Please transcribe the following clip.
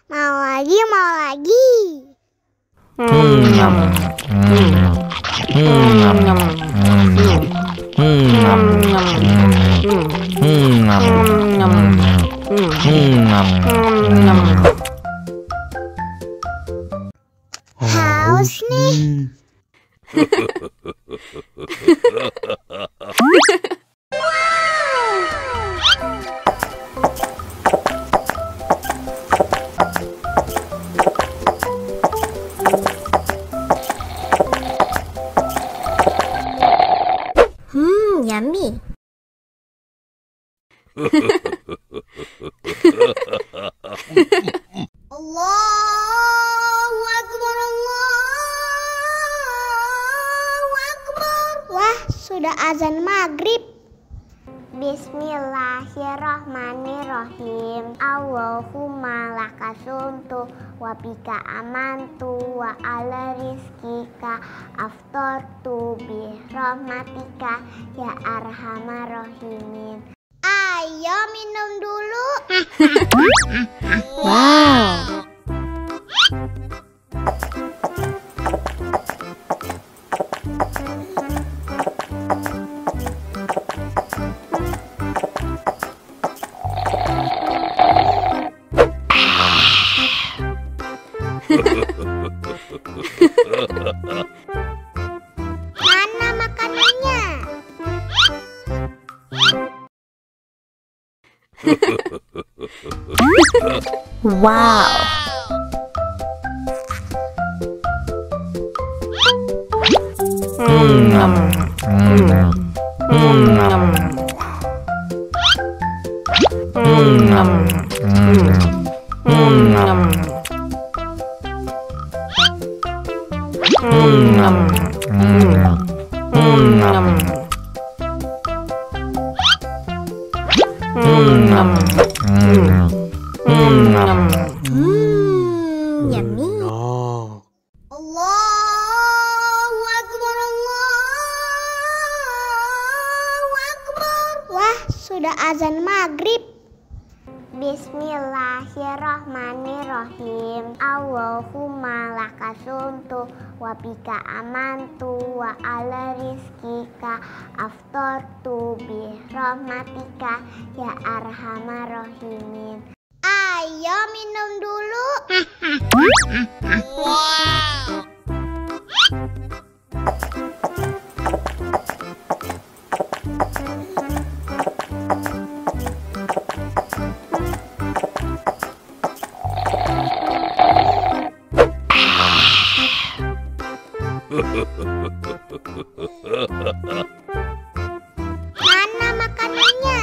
Mau lagi, mau lagi. Haus nih. Yummy. Allahu Akbar, Allahu Akbar. Wah, sudah azan maghrib. Bismillahirrahmanirrahim. Allahumma lakasumtu wa bika amantu wa ala rizkika aftortu bi rahmatika ya arhamar rahimin. Ayo minum dulu. Wow. Mana makanannya? Wow. Yummy. Allahu Akbar, Allahu Akbar. Wah, sudah azan maghrib. Bismillahirrahmanirrahim. Allahumma lakasumtu wa bika amantu wa ala rizkika aftortu bi rahmatika ya arhamar rahimin. Ayo minum dulu. Wow. Mana makanannya?